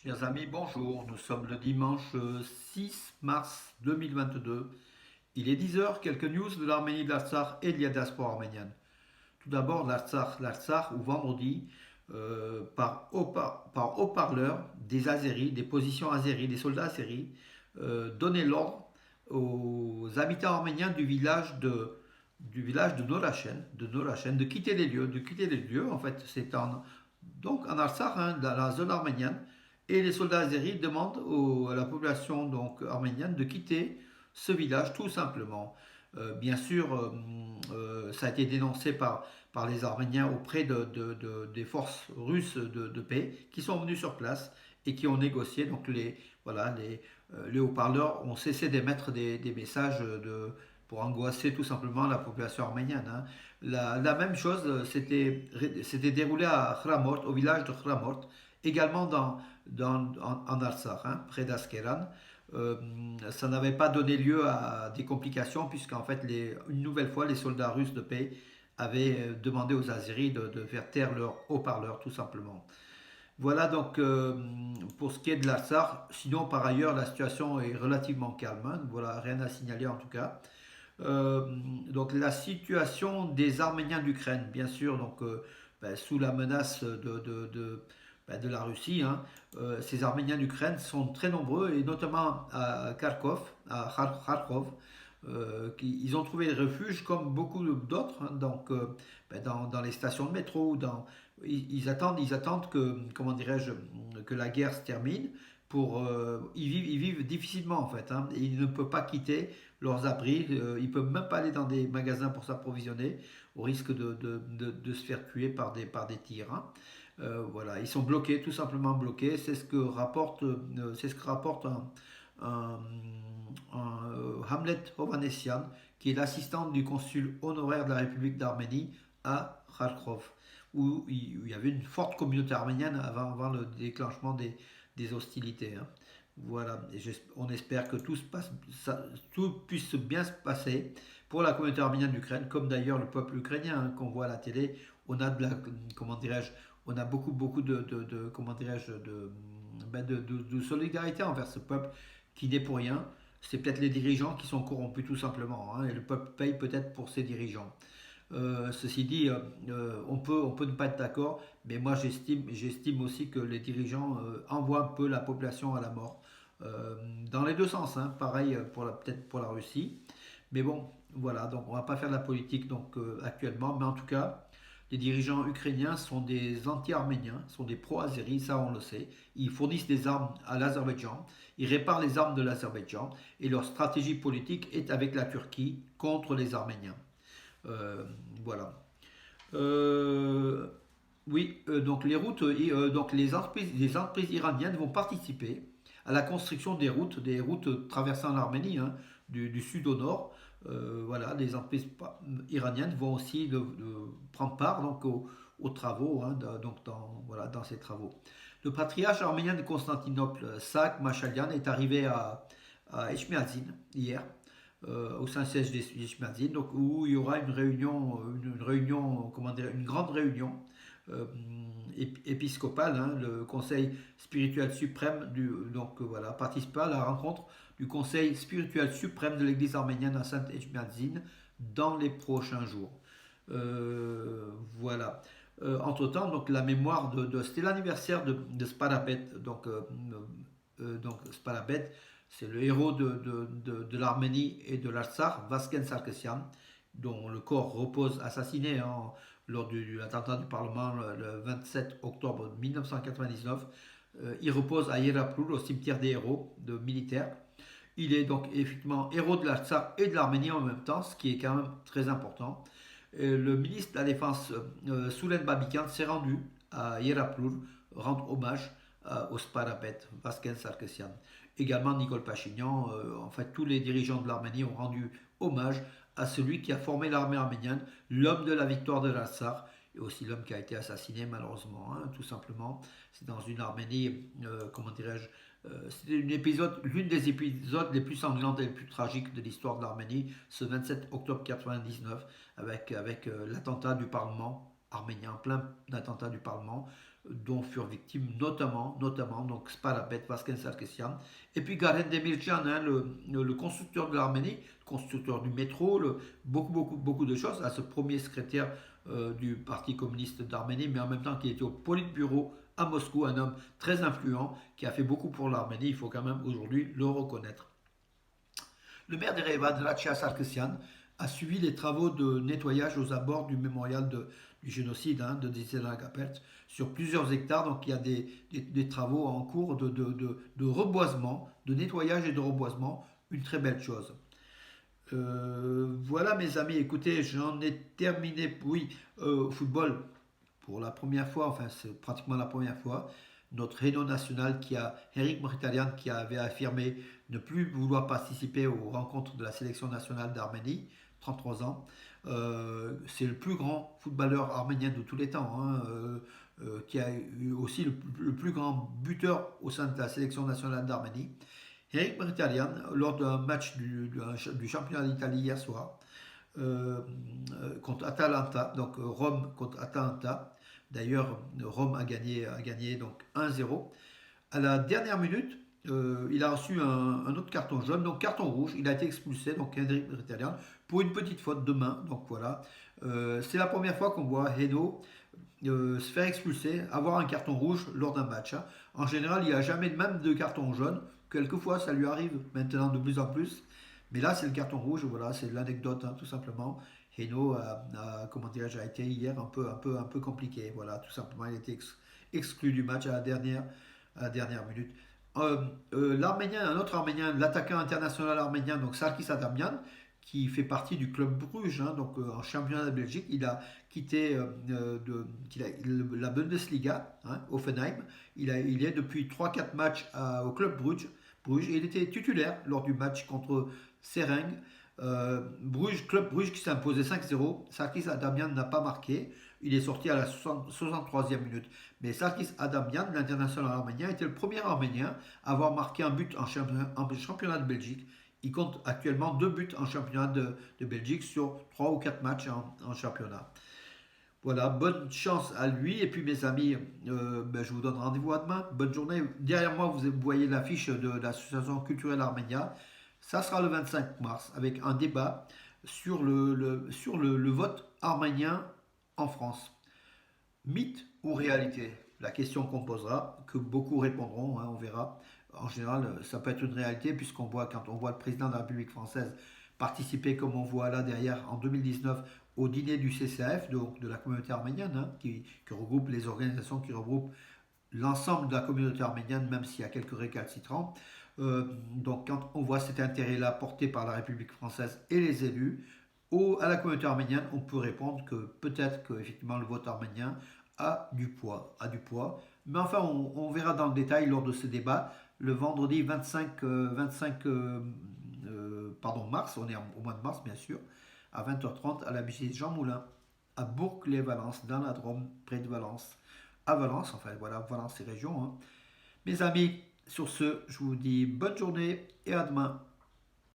Chers amis, bonjour. Nous sommes le dimanche 6 mars 2022. Il est 10 heures. Quelques news de l'Arménie, de l'Artsakh et de la diaspora arménienne. Tout d'abord, l'Artsakh, où vendredi, par haut-parleur, des Azéris, des positions Azéris, des soldats Azéris, donnaient l'ordre aux habitants arméniens du village de Norachen, de quitter les lieux. En fait, donc en Artsakh, hein, dans la zone arménienne. Et les soldats azéris demandent à la population donc, arménienne de quitter ce village tout simplement. Bien sûr, ça a été dénoncé par les Arméniens auprès des forces russes de paix qui sont venus sur place et qui ont négocié. Donc les haut-parleurs ont cessé d'émettre des messages pour angoisser tout simplement la population arménienne, hein. La même chose s'était déroulé à Khramort, au village de Khramort, également en Artsakh, hein, près d'Askeran. Ça n'avait pas donné lieu à des complications, puisqu'en fait, une nouvelle fois, les soldats russes de paix avaient demandé aux Azéris de faire taire leurs haut-parleurs, tout simplement. Voilà donc pour ce qui est de l'Artsakh. Sinon, par ailleurs, la situation est relativement calme, hein. Voilà, rien à signaler en tout cas. Euh, donc la situation des Arméniens d'Ukraine, bien sûr, donc sous la menace de la Russie, hein, ces Arméniens d'Ukraine sont très nombreux et notamment à Kharkov, ils ont trouvé refuge comme beaucoup d'autres, hein, donc dans les stations de métro, ils attendent que, comment dirais-je, que la guerre se termine. Ils vivent difficilement en fait, hein, et ils ne peuvent pas quitter leurs abris, ils ne peuvent même pas aller dans des magasins pour s'approvisionner au risque de se faire tuer par des tirs, hein. Voilà, ils sont bloqués, tout simplement bloqués. C'est ce que rapporte un- Hamlet Hovhanessian, qui est l'assistant du consul honoraire de la République d'Arménie à Kharkov, où il y avait une forte communauté arménienne avant le déclenchement des hostilités, hein. Voilà, et on espère que tout puisse bien se passer pour la communauté arménienne d'Ukraine, comme d'ailleurs le peuple ukrainien, hein, qu'on voit à la télé. On a comment dirais-je, on a beaucoup comment dirais-je, de solidarité envers ce peuple qui n'est pour rien. C'est peut-être les dirigeants qui sont corrompus tout simplement, hein, et le peuple paye peut-être pour ses dirigeants. Ceci dit, on peut ne pas être d'accord, mais moi j'estime aussi que les dirigeants envoient un peu la population à la mort. Euh, dans les deux sens, hein, pareil peut-être pour la Russie. Mais bon, voilà, donc on va pas faire de la politique donc, actuellement, mais en tout cas, les dirigeants ukrainiens sont des anti-arméniens, sont des pro-azéris, ça on le sait. Ils fournissent des armes à l'Azerbaïdjan, ils réparent les armes de l'Azerbaïdjan, et leur stratégie politique est avec la Turquie contre les Arméniens. Euh, voilà. Euh, oui, donc les entreprises iraniennes vont participer à la construction des routes traversant l'Arménie, hein, du sud au nord. Voilà, les entreprises iraniennes vont aussi prendre part donc aux travaux, hein, voilà, dans ces travaux. Le patriarche arménien de Constantinople, Saak Machalian, est arrivé à Echmiadzin hier, au Saint-Siège d'Eshmerdzin, donc où il y aura une réunion, comment dire, une grande réunion euh, épiscopale, hein, le Conseil spirituel suprême donc voilà, participera à la rencontre du Conseil spirituel suprême de l'Église arménienne à Saint-Echmerdzin dans les prochains jours. Voilà. Entre-temps, donc la mémoire c'était l'anniversaire de Sparapet, donc Sparapet, c'est le héros de l'Arménie et de l'Artsakh, Vasken Sarkisian, dont le corps repose assassiné, hein, lors de l'attentat du Parlement le 27 octobre 1999. Il repose à Yeraplur, au cimetière des héros de militaires. Il est donc effectivement héros de l'Artsakh et de l'Arménie en même temps, ce qui est quand même très important. Le ministre de la Défense, Soulen Babikan, s'est rendu à Yeraplur rendre hommage au Sparapet, Vasken Sarkisian. Également Nicole Pachignan, en fait tous les dirigeants de l'Arménie ont rendu hommage à celui qui a formé l'armée arménienne, l'homme de la victoire de l'Artsakh, et aussi l'homme qui a été assassiné malheureusement, hein, tout simplement. C'est dans une Arménie, comment dirais-je, c'était l'une des épisodes les plus sanglantes et les plus tragiques de l'histoire de l'Arménie, ce 27 octobre 1999, avec l'attentat du Parlement arménien, plein d'attentats du Parlement, dont furent victimes notamment, donc Spalabet, Vasken Sarkisian, et puis Garen Demircan, hein, le constructeur de l'Arménie, le constructeur du métro, beaucoup de choses, à ce premier secrétaire du Parti communiste d'Arménie, mais en même temps qui était au Politburo à Moscou, un homme très influent qui a fait beaucoup pour l'Arménie, il faut quand même aujourd'hui le reconnaître. Le maire d'Erevan, Rachia Sarkisian, a suivi les travaux de nettoyage aux abords du mémorial du génocide hein, de Disela Gapert sur plusieurs hectares. Donc il y a des travaux en cours de reboisement, de nettoyage et de reboisement, une très belle chose. Voilà mes amis, écoutez, j'en ai terminé, oui, football, pour la première fois, enfin c'est pratiquement la première fois, notre héros national Eric Mkhitaryan qui avait affirmé ne plus vouloir participer aux rencontres de la sélection nationale d'Arménie, 33 ans. C'est le plus grand footballeur arménien de tous les temps, hein, qui a eu aussi le plus grand buteur au sein de la sélection nationale d'Arménie. Eric Mkhitaryan, lors d'un match du championnat d'Italie hier soir, contre Atalanta, donc Rome contre Atalanta. D'ailleurs, Rome a gagné donc 1-0. À la dernière minute, il a reçu un autre carton jaune, donc carton rouge. Il a été expulsé, donc Henrik Mkhitaryan, pour une petite faute de main. Donc voilà, c'est la première fois qu'on voit Heno se faire expulser, avoir un carton rouge lors d'un match. Hein. En général, il n'y a jamais même de carton jaune. Quelquefois, ça lui arrive maintenant de plus en plus. Mais là, c'est le carton rouge. Voilà, c'est l'anecdote, hein, tout simplement. Heno comment dirais-je, a été hier un peu compliqué. Voilà, tout simplement, il a été exclu du match à la dernière minute. L'Arménien, un autre Arménien, l'attaquant international arménien, donc Sarkis Adamian, qui fait partie du club Bruges, hein, donc en championnat de Belgique, il a quitté la Bundesliga, hein, Offenheim. Il est depuis 3-4 matchs au club Bruges et il était titulaire lors du match contre Sereng. Club Bruges qui s'est imposé 5-0. Sarkis Adamian n'a pas marqué. Il est sorti à la 63e minute. Mais Sarkis Adamian, l'international arménien, était le premier Arménien à avoir marqué un but en championnat de Belgique. Il compte actuellement 2 buts en championnat de Belgique sur 3 ou 4 matchs en championnat. Voilà, bonne chance à lui. Et puis mes amis, je vous donne rendez-vous à demain. Bonne journée. Derrière moi, vous voyez l'affiche de l'association culturelle Arménia. Ça sera le 25 mars avec un débat sur le vote arménien en France. Mythe ou réalité? La question qu'on posera, que beaucoup répondront, hein, on verra. En général, ça peut être une réalité puisqu'on voit, quand on voit le président de la République française participer, comme on voit là derrière, en 2019, au dîner du CCAF, donc de la communauté arménienne, hein, qui regroupe les organisations qui regroupent l'ensemble de la communauté arménienne, même s'il y a quelques récalcitrants. Donc quand on voit cet intérêt-là porté par la République française et les élus, à la communauté arménienne, on peut répondre que peut-être que effectivement le vote arménien a du poids. Mais enfin, on verra dans le détail lors de ce débat le vendredi 25 mars, on est au mois de mars bien sûr, à 20h30 à la musée Jean Moulin, à Bourg-les-Valence, dans la Drôme, près de Valence. À Valence, enfin voilà, Valence et région. Hein. Mes amis, sur ce, je vous dis bonne journée et à demain.